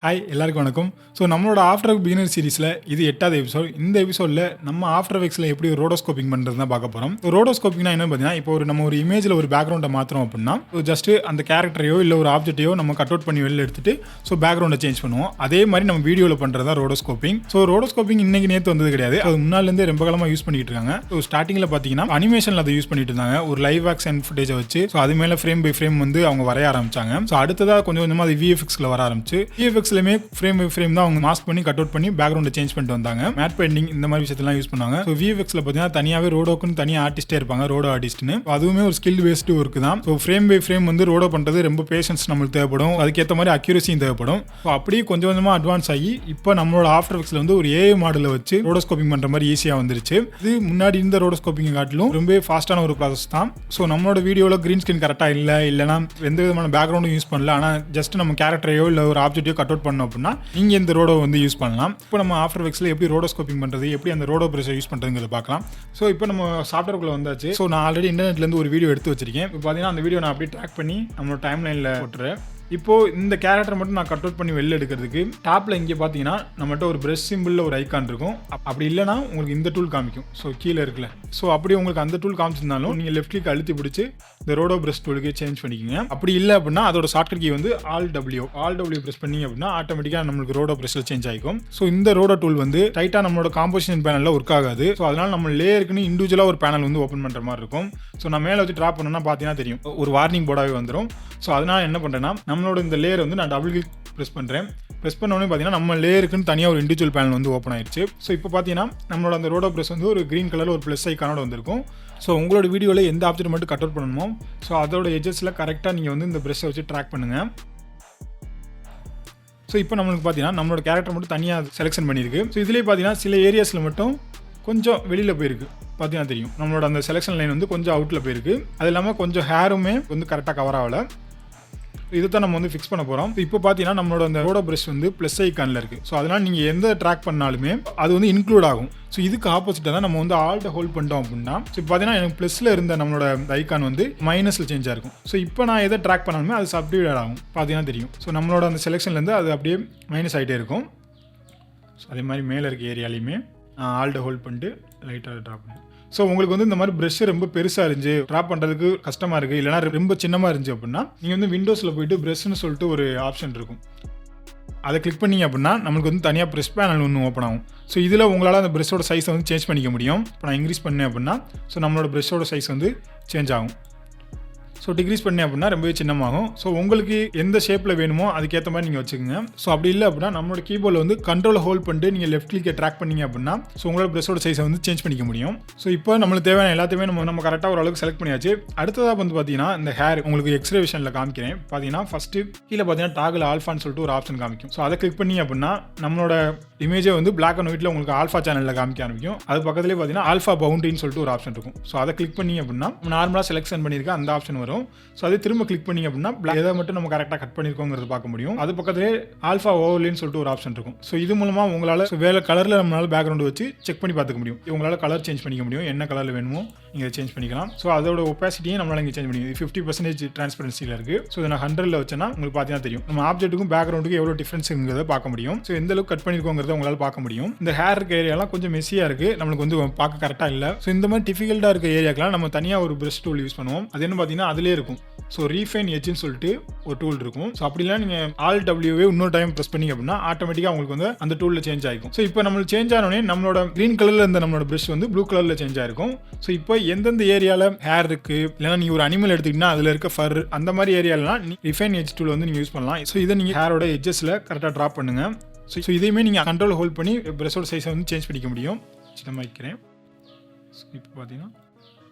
Hi எல்லாருக்கும் வணக்கம். So நம்மளோட ஆஃப்டர் பிகினர் சீரிஸில் இது 8வது எபிசோட். இந்த எபிசோடில் நம்ம ஆஃப்டர் எஃபெக்ட்ஸில் எப்படி ரோடோஸ்கோப்பிங் பண்ணுறது தான் பார்க்க போகிறோம். ரோடோஸ்கோப்பிங்னா என்ன பார்த்தீங்கன்னா, இப்போ நம்ம ஒரு இமேஜில் ஒரு பேக்ரவுண்டை மாற்றுறோம் அப்படின்னா, ஜஸ்ட் அந்த கேரக்டரையோ இல்லை ஒரு ஆப்ஜெக்டையோ நம்ம கட் அவுட் பண்ணி வெளில எடுத்துட்டு ஸோ பேக்ரவுண்டை சேஞ்ச் பண்ணுவோம். அதே மாதிரி நம்ம வீடியோவில் பண்ணுறது தான் ரோடோஸ்கோப்பிங். ஸோ ரோடோஸ்கோப்பிங் இன்னைக்கு நேற்று வந்தது கிடையாது, அது முன்னாலேருந்தே ரொம்ப காலமாக யூஸ் பண்ணிட்டு இருக்காங்க. ஸோ ஸ்டார்டிங்கில் பார்த்தீங்கன்னா அனிமேஷனில் அதை யூஸ் பண்ணிட்டு இருந்தாங்க, ஒரு லைவ் ஆக்ஷன் ஃபுட்டேஜை வச்சு. ஸோ அது மேலே ஃப்ரேம் பை ஃப்ரேம் வந்து அவங்க வரைய ஆரம்பிச்சாங்க. ஸோ அடுத்ததாக கொஞ்சம் கொஞ்சமாக அது விஎஃப்எக்ஸில் வர ஆரம்பிச்சு. விஎஃப்எக்ஸ்லையுமே ஃப்ரேம் பை ஃப்ரேம் தான் அவங்க மாஸ்க் பண்ணி கட் அவுட் பண்ணி பேக்ரவுண்டை சேஞ்ச் பண்ணிட்டு வந்தாங்க. மேட் பெயிண்டிங் இந்த மாதிரி விஷயத்தெல்லாம் யூஸ் பண்ணாங்க. ஸோ விஎஃப்எக்ஸ்ல பார்த்தீங்கன்னா தனியாகவே ரோடோக்குன்னு தனியாக ஆர்டிஸ்டே இருப்பாங்க, ரோடோ ஆர்டிஸ்ட்னு. அதுவுமே ஒரு ஸ்கில் பேஸ்டு ஒர்க் தான். ஸோ ஃப்ரேம் பை ஃப்ரேம் வந்து ரோடோ பண்ணுறது ரொம்ப பேஷன்ஸ் நம்மளுக்கு தேவைப்படும், அதுக்கேற்ற மாதிரி அக்யூரசியும் தேவைப்படும். ஸோ அப்படியே கொஞ்சம் கொஞ்சமாக அட்வான்ஸ் ஆகி இப்போ நம்மளோட ஆஃப்டர் எஃபெக்ட்ஸ்ல வந்து ஒரு ஏஐ மாடலை வச்சு ரோடோஸ்கோப்பிங் பண்ணுற மாதிரி ஈஸியாக வந்துருச்சு. இது முன்னாடி இந்த ரோடோஸ்கோப்பிங் காட்டிலும் ரொம்ப ஃபாஸ்டான ஒரு ப்ராசஸ் தான். ஸோ நம்மளோட வீடியோவில் கிரீன் ஸ்கிரீன் கரெக்டாக இல்லைனா எந்த விதமான பேக்ரவுண்டும் யூஸ் பண்ணல, ஆனால் ஜஸ்ட் நம்ம கேரக்டரையோ இல்லை ஒரு ஆப்ஜெக்டையோ கட் அவுட் பண்ணோம் அப்படின்னா நீங்கள் இந்த ரோடோ வந்து யூஸ் பண்ணலாம். இப்போ நம்ம ஆஃப்டர் எஃபெக்ட்ஸ்ல எப்படி ரோடோஸ்கோப்பிங் பண்ணுறது, எப்படி அந்த ரோடோ பிரஷை யூஸ் பண்ணுறதுங்கிறத பார்க்கலாம். ஸோ இப்போ நம்ம சாஃப்ட்வேர்க்குள்ள வந்தாச்சு. ஸோ நான் ஆல்ரெடி இன்டர்நெட்லேருந்து ஒரு வீடியோ எடுத்து வச்சிருக்கேன். இப்போ பார்த்தீங்கன்னா அந்த வீடியோ நான் அப்படியே ட்ராக் பண்ணி நம்மளோட டைம் லைனில் போட்டுறேன். இப்போ இந்த கேரக்டர் மட்டும் நான் கட் அவுட் பண்ணி வெளில எடுக்கிறதுக்கு டாப்ல இங்கே பார்த்தீங்கன்னா நம்மகிட்ட ஒரு பிரஷ் சிம்பிளில் ஒரு ஐக்கான் இருக்கும். அப்படி இல்லைனா உங்களுக்கு இந்த டூல் காமிக்கும். ஸோ கீழே இருக்குல்ல, ஸோ அப்படி உங்களுக்கு அந்த டூல் காமிச்சிருந்தாலும் நீங்கள் லெஃப்ட் கிளிக் அழுத்தி பிடிச்சி இந்த ரோடோ பிரஷ் டூலுக்கு சேஞ்ச் பண்ணிக்கோங்க. அப்படி இல்லை அப்படின்னா அதோட ஷார்ட்கட் கீ வந்து ஆல் டபிள்யூ பிரஸ் பண்ணி அப்படின்னா ஆட்டோமேட்டிக்காக நம்மளுக்கு ரோடோ பிரஷ்ல சேஞ்ச் ஆகிக்கும். ஸோ இந்த ரோடோ டூல் வந்து டைட்டாக நம்மளோட காம்போசிஷன் பேனலில் ஒர்க் ஆகாது. ஸோ அதனால நம்ம லேயருக்குன்னு இண்டிவிஜுவலாக ஒரு பேனல் வந்து ஓப்பன் பண்ணுற மாதிரி இருக்கும். ஸோ நான் மேலே வச்சு ட்ராப் பண்ணோன்னா பார்த்தீங்கன்னா தெரியும், ஒரு வார்னிங் போர்டாகவே வந்துடும். ஸோ அதனால் என்ன பண்ணுறேன்னா நம்மளோட இந்த லேயர் வந்து நான் டபுள் கிளிக் ப்ரெஸ் பண்ணுறேன். ப்ரெஸ் பண்ணோடனே பார்த்தீங்கன்னா நம்ம லேயருக்குன்னு தனியாக ஒரு இண்டிவிஜுவல் பேனல் வந்து ஓப்பன் ஆயிடுச்சு. ஸோ இப்போ பார்த்தீங்கன்னா நம்மளோட அந்த ரோடோ பிரஷ் வந்து ஒரு க்ரீன் கலரில் ஒரு ப்ளஸ் ஐக்கானோட வந்திருக்கும். ஸோ உங்களோட வீடியோவில் எந்த ஆப்ஜெக்ட் மட்டும் கட் அவுட் பண்ணணுமோ ஸோ அதோட எட்ஜஸில் கரெக்டாக நீங்கள் வந்து இந்த ப்ரெஷ்ஷை வச்சு ட்ராக் பண்ணுங்கள். ஸோ இப்போ நம்மளுக்கு பார்த்தீங்கன்னா நம்மளோட கேரக்டர் மட்டும் தனியாக செலெக்ஷன் பண்ணியிருக்கு. ஸோ இதுலேயே பார்த்தீங்கன்னா சில ஏரியாஸில் மட்டும் கொஞ்சம் வெளியில் போயிருக்கு, பார்த்தீங்கன்னா தெரியும். நம்மளோட அந்த செலெக்ஷன் லைன் வந்து கொஞ்சம் அவுட்டில் போயிருக்கு. அது இல்லாமல் கொஞ்சம் ஹேருமே வந்து கரெக்டாக கவர் ஆகலை. இதை தான் நம்ம வந்து ஃபிக்ஸ் பண்ண போகிறோம். இப்போ பார்த்தீங்கன்னா நம்மளோட அந்த ரோடோ பிரஷ் வந்து ப்ளஸ் ஐக்கானில் இருக்குது. ஸோ அதனால் நீங்கள் எந்த ட்ராக் பண்ணாலுமே அது வந்து இன்க்ளூட் ஆகும். ஸோ இதுக்கு ஆப்போசிட்டாக தான் நம்ம வந்து ஆல்ட்டை ஹோல்ட் பண்ணிட்டோம் அப்படின்னா ஸோ இப்போ பார்த்தீங்கன்னா எனக்கு ப்ளஸில் இருந்த நம்மளோட ஐக்கான் வந்து மைனஸில் சேஞ்ச் ஆகிருக்கும். ஸோ இப்போ நான் எதை ட்ராக் பண்ணாலுமே அது சப்டிவைட் ஆகும், பார்த்தீங்கன்னா தெரியும். ஸோ நம்மளோட அந்த செலெக்ஷன்லேருந்து அது அப்படியே மைனஸ் ஆகிட்டே இருக்கும். ஸோ அதே மாதிரி மேலே இருக்க ஏரியாலையுமே ஆல்ட்டை ஹோல்ட் பண்ணிட்டு லைட்டாக ட்ராப் பண்ணி. ஸோ உங்களுக்கு வந்து இந்த மாதிரி ப்ரெஷ் ரொம்ப பெருசாக இருந்துச்சு, ட்ராப் பண்ணுறதுக்கு கஷ்டமாக இருக்குது, இல்லைனா ரொம்ப சின்னமாக இருந்துச்சு அப்படின்னா நீங்கள் வந்து விண்டோஸில் போயிட்டு ப்ரெஷ்னு சொல்லிட்டு ஒரு ஆப்ஷன் இருக்கும், அதை கிளிக் பண்ணிங்க அப்படின்னா நம்மளுக்கு வந்து தனியாக ப்ரெஷ் பேனல் ஒன்று ஓப்பன் ஆகும். ஸோ இதில் உங்களால் அந்த ப்ரெஷ்ஷோட சைஸை வந்து சேஞ்ச் பண்ணிக்க முடியும். இப்போ நான் இன்க்ரீஸ் பண்ணேன் அப்படின்னா ஸோ நம்மளோட ப்ரெஷ்ஷோட சைஸ் வந்து சேஞ்ச் ஆகும். ஸோ டிக்ரீஸ் பண்ணேன் அப்படின்னா ரொம்பவே சின்னமாகும். ஸோ உங்களுக்கு எந்த ஷேப்பில் வேணுமோ அதுக்கேற்ற மாதிரி நீங்கள் வச்சுக்கோங்க. ஸோ அப்படி இல்லை அப்படின்னா நம்மளோட கீபோர்டில் வந்து கண்ட்ரோலை ஹோல்ட் பண்ணிட்டு நீங்கள் லெஃப்ட் கிளிக்கை ட்ராக் பண்ணிங்க அப்படின்னா ஸோ உங்களோட ப்ரெஷ்ஷோட சைஸை வந்து சேஞ்ச் பண்ணிக்க முடியும். ஸோ இப்போ நம்மளுக்கு தேவையான எல்லாத்தையுமே நம்ம கரெக்டாக ஓரளவுக்கு செலக்ட் பண்ணியாச்சு. அடுத்ததாக வந்து பார்த்தீங்கன்னா இந்த ஹேர் உங்களுக்கு எக்ஸ்ரே விஷனில் காமிக்கிறேன். பார்த்தீங்கன்னா ஃபஸ்ட்டு கீழே பார்த்தீங்கன்னா டாகில் ஆல்ஃபான்னு சொல்லிட்டு ஒரு ஆப்ஷன் காமிக்கும். ஸோ அதை கிளிக் பண்ணி அப்படின்னா நம்மளோட இமேஜை வந்து பிளாக் அண்ட் ஒயிட்டில் உங்களுக்கு ஆல்ஃபா சேனலில் காமிக்க ஆரம்பிக்கும். அது பக்கத்துலேயே பார்த்தீங்கன்னா ஆல்ஃபா பவுண்டரின்னு சொல்லிட்டு ஒரு ஆப்ஷன் இருக்கும். ஸோ அதை கிளிக் பண்ணி அப்படின்னா நார்மலாக செலெக்ஷன் பண்ணியிருக்க அந்த ஆப்ஷன் வரும். ஸோ அது திரும்ப கிளிக் பண்ணி அப்படின்னா எதை மட்டும் நம்ம கரெக்டாக கட் பண்ணியிருக்கோங்கிறது பார்க்க முடியும். அது பக்கத்துலேயே ஆல்ஃபா ஓவர்லேன்னு சொல்லிட்டு ஒரு ஆப்ஷன் இருக்கும். ஸோ இது மூலமாக உங்களால் வேறு கலரில் நம்மளால் பேக்ரவுண்ட் வச்சு செக் பண்ணி பார்த்துக்க முடியும். உங்களால் கலர் சேஞ்ச் பண்ணிக்க முடியும், என்ன கலரில் வேணுமோ நீங்கள் சேஞ்ச் பண்ணிக்கலாம். ஸோ அதோட ஒப்பாசிட்டியும் நம்மளால் இங்கே சேஞ்ச் பண்ணிக்கலாம். 50% டிரான்ஸ்பரன்சியில் இருக்குது. ஸோ இதை நான் 100ல் வச்சேன்னா உங்களுக்கு பார்த்தீங்கன்னா தெரியும் நம்ம ஆப்ஜெக்ட்டுக்கும் பேக்ரவுண்டுக்கும் எவ்வளோ டிஃப்ரென்ஸுங்கிறத பார்க்க முடியும். ஸோ எந்த அளவுக்கு கட் பண்ணியிருக்கோங்கிறத உங்களால் பார்க்க முடியும். இந்த ஹேர் இருக்க ஏரியாலாம் கொஞ்சம் மெஸ்ஸியாக இருக்குது, நம்மளுக்கு வந்து பார்க்க கரெக்டாக இல்லை. ஸோ இந்த மாதிரி டிஃபிகல்ட்டாக இருக்க ஏரியாக்கெல்லாம் நம்ம தனியாக ஒரு பிரஷ் டூல் யூஸ் பண்ணுவோம். அது என்ன பார்த்தீங்கன்னா அதிலே இருக்கும். ஸோ ரீஃபைன் எட்ஜ்னு சொல்லிட்டு ஒரு டூல் இருக்கும். ஸோ அப்படிலாம் நீங்கள் ஆல் டபிள்யூவே இன்னொரு டைம் ப்ரெஸ் பண்ணி அப்படின்னா ஆட்டோமேட்டிக்காக உங்களுக்கு வந்து அந்த டூலில் சேஞ்ச் ஆகிக்கும். ஸோ இப்போ நம்மளுக்கு சேஞ்ச் ஆனோடனே நம்மளோட க்ரீன் கலரில் இருந்த நம்மளோட பிரஷ் வந்து ப்ளூ கலரில் சேஞ்ச் ஆயிருக்கும். ஸோ இப்போ எந்தெந்த ஏரியாவில் ஹேர் இருக்குது, இல்லைனா நீங்கள் ஒரு அனிமல் எடுத்துக்கிட்டீங்கன்னா அதில் இருக்க ஃபர் அந்த மாதிரி ஏரியாலாம் ரிஃபைன் எட்ஜ் டூல் வந்து நீங்கள் யூஸ் பண்ணலாம். ஸோ இதை நீங்கள் ஹேரோட எட்ஜஸில் கரெக்டாக ட்ராப் பண்ணுங்கள். ஸோ இதையுமே நீங்கள் கண்ட்ரோல் ஹோல்ட் பண்ணி பிரஷோட சைஸை வந்து சேஞ்ச் பண்ணிக்க முடியும். சின்னமாக வைக்கிறேன். ஸோ இப்போ பார்த்தீங்கன்னா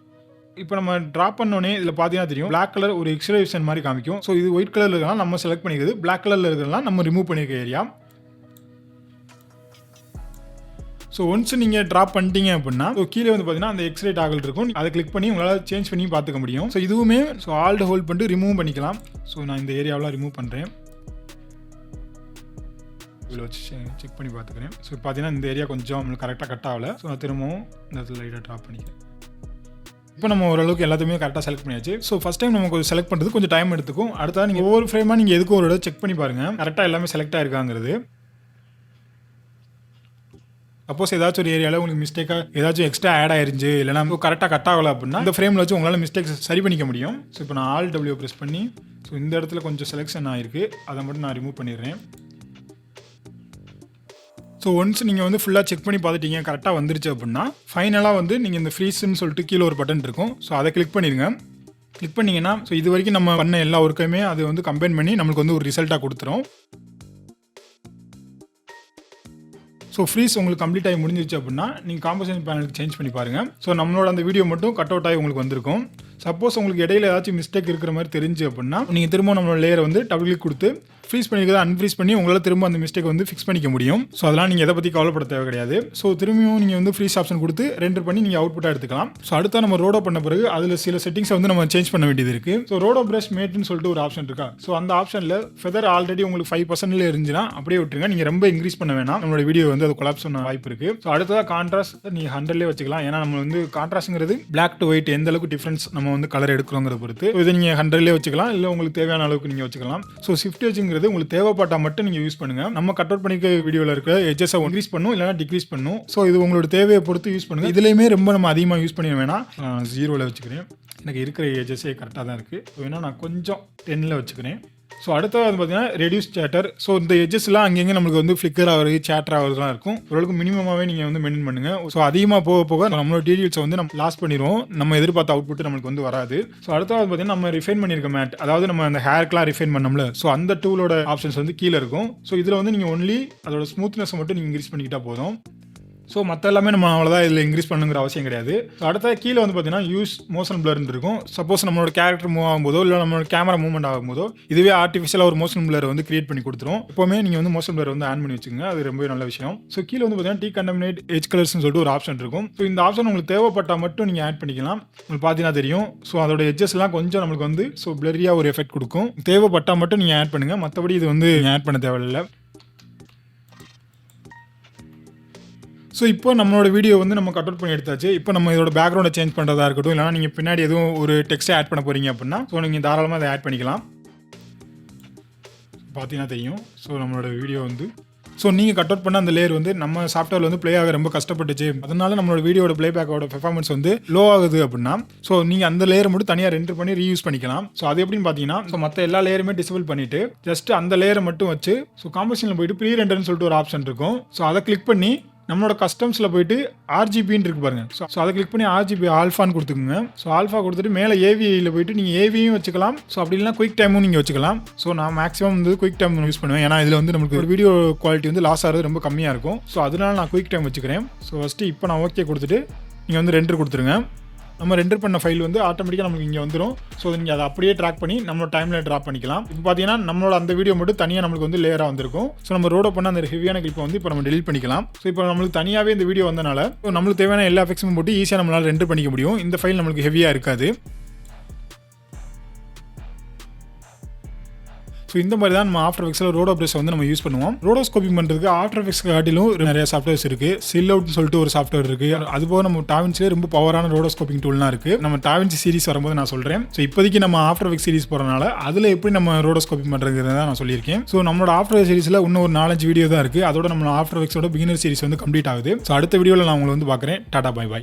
இப்போ நம்ம ட்ராப் பண்ணோன்னே இதில் பார்த்தீங்கன்னா தெரியும் பிளாக் கலர் ஒரு எக்ஸ்ரே விஷன் மாதிரி காமிக்கும். ஸோ இது ஒயிட் கலரில் இருக்கலாம் நம்ம செலக்ட் பண்ணிக்கிறது, பிளாக் கலரில் இருக்கிறதுலாம் நம்ம ரிமூவ் பண்ணியிருக்க ஏரியா. ஸோ ஒன்ஸ் நீங்கள் ட்ராப் பண்ணிட்டீங்க அப்படின்னா ஸோ கீழே வந்து பார்த்தீங்கன்னா அந்த எக்ஸ்ரே டாகல் இருக்கும், அதை கிளிக் பண்ணி உங்களால் சேஞ்ச் பண்ணி பார்த்துக்க முடியும். ஸோ இதுவுமே ஸோ ஆல்ட் ஹோல்ட் பண்ணிட்டு ரிமூவ் பண்ணிக்கலாம். ஸோ நான் இந்த ஏரியாவெலாம் ரிமூவ் பண்ணுறேன், இதில் வச்சு செக் பண்ணி பார்த்துக்கிறேன். ஸோ பார்த்தீங்கன்னா இந்த ஏரியா கொஞ்சம் நம்மளுக்கு கரெக்டாக கட் ஆகலை. ஸோ நான் திரும்பவும் இந்த இடத்துல லைட்டாக ட்ராப் பண்ணிக்கிறேன். இப்போ நம்ம ஓரளவுக்கு எல்லாத்தையுமே கரெக்டாக செலக்ட் பண்ணியாச்சு. ஸோ ஃபஸ்ட் டைம் நமக்கு செலக்ட் பண்ணுறது கொஞ்சம் டைம் எடுத்துக்கும். அடுத்தா நீங்கள் ஒவ்வொரு ஃப்ரேமாக நீங்கள் எதுக்கும் ஒரு தடவை செக் பண்ணி பாருங்கள் கரெக்டாக எல்லாமே செலக்ட் ஆகிருக்காங்கிறது. சப்போஸ் ஏதாச்சும் ஒரு ஏரியாவில் உங்களுக்கு மிஸ்டேக்காக ஏதாச்சும் எக்ஸ்ட்ரா ஆட் ஆயிருச்சு இல்லைனா கரெக்டாக கட் ஆகலை அப்படின்னா இந்த ஃப்ரேமில் வச்சு உங்களால் மிஸ்டேக்ஸ் சரி பண்ணிக்க முடியும். ஸோ இப்போ நான் Alt W ப்ரெஸ் பண்ணி ஸோ இந்த இடத்துல கொஞ்சம் செலெக்ஷன் ஆகிருக்கு, அதை மட்டும் நான் ரிமூவ் பண்ணிடுறேன். ஸோ ஒன்ஸ் நீங்கள் வந்து ஃபுல்லாக செக் பண்ணி பார்த்துட்டீங்க கரெக்டாக வந்துருச்சு அப்படின்னா ஃபைனலாக வந்து நீங்கள் இந்த ஃப்ரீஸ்ன்னு சொல்லிட்டு கீழே ஒரு பட்டன் இருக்கும். ஸோ அதை கிளிக் பண்ணிடுங்க. கிளிக் பண்ணிங்கன்னா ஸோ இது வரைக்கும் நம்ம பண்ண எல்லா ஒர்க்கையுமே அது வந்து கம்பைன் பண்ணி நம்மளுக்கு வந்து ஒரு ரிசல்ட்டாக கொடுத்துரும். ஸோ ஃப்ரீஸ் உங்களுக்கு கம்ப்ளீட் ஆகி முடிஞ்சிச்சு அப்படின்னா நீங்கள் காம்போசிஷன் பேனலுக்கு சேஞ்ச் பண்ணி பாருங்கள். ஸோ நம்மளோட அந்த வீடியோ மட்டும் கட் அவுட் ஆகி உங்களுக்கு வந்திருக்கும். சப்போஸ் உங்களுக்கு இடையில ஏதாச்சும் மிஸ்டேக் இருக்கிற மாதிரி தெரிஞ்சு அப்படின்னா நீங்கள் திரும்ப நம்மளோட லேயரை வந்து டபுள் கிளிக் கொடுத்து ஃப்ரீஸ் பண்ணிக்கிறத அன்ஃப்ரீஸ் பண்ணி உங்களால் திரும்ப அந்த மிஸ்டேக் வந்து ஃபிக்ஸ் பண்ணிக்க முடியும். ஸோ அதெல்லாம் நீங்கள் எதை பற்றி கவலைப்பட தேவை கிடையாது. ஸோ திரும்பியும் நீங்கள் வந்து ஃப்ரீஸ் ஆப்ஷன் கொடுத்து ரெண்டர் பண்ணி நீங்கள் அவுட்புட்டாக எடுத்துக்கலாம். ஸோ அடுத்த நம்ம ரோடோ பண்ண பிறகு அதில் சில செட்டிங்ஸை வந்து நம்ம சேஞ்ச் பண்ண வேண்டியது இருக்குது. ஸோ ரோடோ பிரஷ் மேட்னு சொல்லிட்டு ஒரு ஆப்ஷன் இருக்கா. ஸோ அந்த ஆப்ஷனில் ஃபெதர் ஆல்ரெடி உங்களுக்கு 5% இருந்துச்சுன்னா அப்படியே விட்டுருங்க. நீங்கள் ரொம்ப இன்க்ரீஸ் பண்ண வேணாம், நம்மளோட வீடியோ வந்து அது கொலாப்ஸ் பண்ண வாய்ப்பு இருக்குது. ஸோ அடுத்ததாக கான்ட்ராஸ்ட் நீங்கள் 100லேயே வச்சுக்கலாம். ஏன்னா நம்ம வந்து கான்ட்ராஸ்ட்ங்கிறது பிளாக் டு ஒயிட் எந்த அளவுக்கு டிஃப்ரென்ஸ் நம்ம வந்து கலர் எடுக்கிறோங்கிறத பொறுத்து இதை நீங்கள் 100லேயே வச்சுக்கலாம், இல்லை உங்களுக்கு தேவையான அளவுக்கு நீங்கள் வச்சுக்கலாம். ஸோ ஷிஃப்ட் எட்ஜுங்கிறது உங்களுக்கு தேவைப்பட்ட மட்டும் நீங்க யூஸ் பண்ணுங்க. நம்ம கட் அவுட் பண்ணிக்க வீடியோல இருக்க எட்ஜஸ் இன்க்ரீஸ் பண்ணும் இல்லனா டிக்ரீஸ் பண்ணும். சோ இது உங்களோட தேவையை பொறுத்து யூஸ் பண்ணுங்க. இதுலயுமே ரொம்ப நம்ம அதிகமா யூஸ் பண்ண வேணாம். 0ல வச்சுக்கிறேன். எனக்கு இருக்கிற எட்ஜஸே கரெக்டாக தான் இருக்கு. வேணா நான் கொஞ்சம் 10ல வச்சுக்கிறேன். ஸோ அடுத்தது வந்து பார்த்தீங்கன்னா ரெடியூஸ் சேட்டர். ஸோ இந்த எட்ஜஸ்லாம் அங்கங்கே நம்மளுக்கு வந்து ஃப்ளிக்கர் ஆகுறது சேட்டர் ஆகுறதுலாம் இருக்கும். ஓரளவுக்கு மினிமமாகவே நீங்கள் வந்து மெயின்டைன் பண்ணுங்க. ஸோ அதிகமாக போக போக நம்மளோட டீடைல்ஸை வந்து நம்ம லாஸ் பண்ணிடுவோம், நம்ம எதிர்பார்த்த அவுட்புட் நம்மளுக்கு வந்து வராது. ஸோ அடுத்தது பார்த்தீங்கன்னா நம்ம ரிஃபைன் பண்ணியிருக்க மேட், அதாவது நம்ம அந்த ஹேர்க்கெலாம் ரிஃபைன் பண்ணோம்ல, ஸோ அந்த டூலோட ஆப்ஷன்ஸ் வந்து கீழே இருக்கும். ஸோ இதில் வந்து நீங்கள் ஒன்லி அதோட ஸ்மூத்னஸ் மட்டும் நீங்கள் இன்க்ரீஸ் பண்ணிக்கிட்டா போதும். ஸோ மற்ற எல்லாமே நம்ம அவ்வளோதான் இதில் இன்க்ரீஸ் பண்ணுங்கிற அவசியம் கிடையாது. ஸோ அடுத்த கீழே வந்து பார்த்தீங்கன்னா யூஸ் மோஷன் பிளர்னு இருக்கும். சப்போஸ் நம்மளோட கேரக்டர் மூவ் ஆகும்போதோ இல்லை நம்மளோட கேமரா மூவ்மெண்ட் ஆகும்போதோ இதுவே ஆர்டிஃபிஷியலாக ஒரு மோஷன் பிளர் வந்து கிரியேட் பண்ணி கொடுத்துரும். எப்போவுமே நீங்கள் வந்து மோஷன் பிளர் வந்து ஆன் பண்ணி வச்சுங்க, அது ரொம்ப நல்ல விஷயம். ஸோ கீழே வந்து பார்த்தீங்கன்னா டீகண்டமினேட் எட்ஜ் கலர்ஸ்னு சொல்லிட்டு ஒரு ஆப்ஷன் இருக்கும். ஸோ இந்த ஆப்ஷன் உங்களுக்கு தேவைப்பட்டால் மட்டும் நீங்கள் ஆட் பண்ணிக்கலாம். உங்களுக்கு பார்த்தீங்கன்னா தெரியும். ஸோ அதோட எட்ஜஸ்லாம் கொஞ்சம் நம்மளுக்கு வந்து ஸோ பிளரியாக ஒரு எஃபெக்ட் கொடுக்கும். தேவைப்பட்டால் மட்டும் நீங்கள் ஆட் பண்ணுங்கள், மற்றபடி இது வந்து ஆட் பண்ண தேவையில்லை. ஸோ இப்போ நம்மளோட வீடியோ வந்து நம்ம கட் அவுட் பண்ணி எடுத்தாச்சு. இப்போ நம்ம இதோட பேக்ரவுண்டை சேஞ்ச் பண்ணுறதா இருக்கட்டும், இல்லைனா நீங்கள் பின்னாடி எதுவும் ஒரு டெக்ஸ்ட்டை ஆட் பண்ண போகிறீங்க அப்படின்னா ஸோ நீங்கள் தாராளமாக அதை ஆட் பண்ணிக்கலாம். பார்த்தீங்கன்னா தெரியும். ஸோ நம்மளோட வீடியோ வந்து நீங்கள் கட் அவுட் பண்ண அந்த லேயர் வந்து நம்ம சாஃப்ட்வேர் வந்து ப்ளே ஆக ரொம்ப கஷ்டப்பட்டுச்சு, அதனால நம்மளோட வீடியோட ப்ளே பேக்கோட பெர்ஃபார்மன்ஸ் வந்து லோ ஆகுது அப்படின்னா ஸோ நீங்கள் அந்த லேயர் மட்டும் தனியாக ரெண்டர் பண்ணி ரீயூஸ் பண்ணிக்கலாம். ஸோ அது எப்படின்னு பார்த்தீங்கன்னா ஸோ மற்ற எல்லா லேயருமே டிசபிள் பண்ணிவிட்டு ஜஸ்ட் அந்த லேயரை மட்டும் வச்சு ஸோ காம்போசிஷனில் போயிட்டு ப்ரீ ரெண்டர்னு சொல்லிட்டு ஒரு ஆப்ஷன் இருக்கும். ஸோ அதை கிளிக் பண்ணி நம்மளோட கஸ்டம்ஸில் போயிட்டு RGBன்னு இருக்கு பாருங்க. ஸோ அதை கிளிக் பண்ணி RGB ஆல்ஃபான்னு கொடுத்துக்குங்க. ஸோ ஆல்ஃபா கொடுத்துட்டு மேலே AVIயில் போயிட்டு நீங்கள் AVயும் வச்சுக்கலாம். ஸோ அப்படி இல்லைனா குயிக் டைமும் நீங்கள் வச்சுக்கலாம். ஸோ நான் மேக்ஸிமம் வந்து குயிக் டைம் யூஸ் பண்ணுவேன், ஏன்னா இதில் வந்து நமக்கு ஒரு வீடியோ குவாலிட்டி வந்து லாஸ் ஆகிறது ரொம்ப கம்மியாக இருக்கும். ஸோ அதனால நான் குயிக் டைம் வச்சுக்கிறேன். ஸோ ஃபஸ்ட்டு இப்போ நான் ஓகே கொடுத்துட்டு நீங்கள் வந்து ரெண்டர் கொடுத்துருங்க. நம்ம ரெண்டர் பண்ண ஃபைல் வந்து ஆட்டோமேட்டிக்காக நமக்கு இங்கே வந்துடும். ஸோ நீங்கள் அதை அப்படியே ட்ராக் பண்ணி நம்மளோட டைமில் ட்ராப் பண்ணிக்கலாம். இப்போ பார்த்தீங்கன்னா நம்மளோட அந்த வீடியோ மட்டும் தனியாக நம்மளுக்கு வந்து லேயராக வந்திருக்கும். ஸோ நம்ம ரோடோ பண்ண அந்த ஹெவியான கிளிப்பை வந்து இப்போ நம்ம டெலிட் பண்ணிக்கலாம். ஸோ இப்போ நம்மளுக்கு தனியாகவே இந்த வீடியோ வந்தனால ஸோ நம்மளுக்கு தேவையான எல்லா எஃபெக்ட்ஸும் போட்டு ஈஸியாக நம்மளால் ரெண்டர் பண்ணிக்க முடியும். இந்த ஃபைல் நம்மளுக்கு ஹெவியாக இருக்காது. ஸோ இந்த மாதிரி தான் நம்ம ஆஃப்டர் எஃபெக்ட்ஸில் ரோடோ பிரஷ் வந்து நம்ம யூஸ் பண்ணுவோம். ரோடோஸ்கோப்பிங் பண்ணுறதுக்கு ஆஃப்டர் எஃபெக்ட்ஸ் காட்டிலும் நிறைய சாஃப்ட்வேர்ஸ் இருக்குது. சில் அவுட்னு சொல்லிட்டு ஒரு சாஃப்ட்வேர் இருக்குது. அதுபோக நம்ம டாவின்சிலே ரொம்ப பவரான ரோடோஸ்கோப்பிங் டூல்லாம் இருக்குது. நம்ம டாவின்சி சீரிஸ் வரும்போது நான் சொல்கிறேன். ஸோ இப்போதைக்கு நம்ம ஆஃப்டர் எஃபெக்ட்ஸ் சீரிஸ் போகிறனால அதில் எப்படி நம்ம ரோடோஸ்கோப்பிங் பண்ணுறதுங்கிறத நான் சொல்லியிருக்கேன். ஸோ நம்மளோட ஆஃப்டர் சீரிஸில் இன்னும் ஒரு 4-5 வீடியோ தான் இருக்குது. அதோட நம்ம ஆஃப்டர் எஃபெக்ட்ஸோட பிகினர் சீரிஸ் வந்து கம்ப்ளீட் ஆகுது. ஸோ அடுத்த வீடியோவில் நான் உங்களை வந்து பார்க்குறேன். Tata bye bye.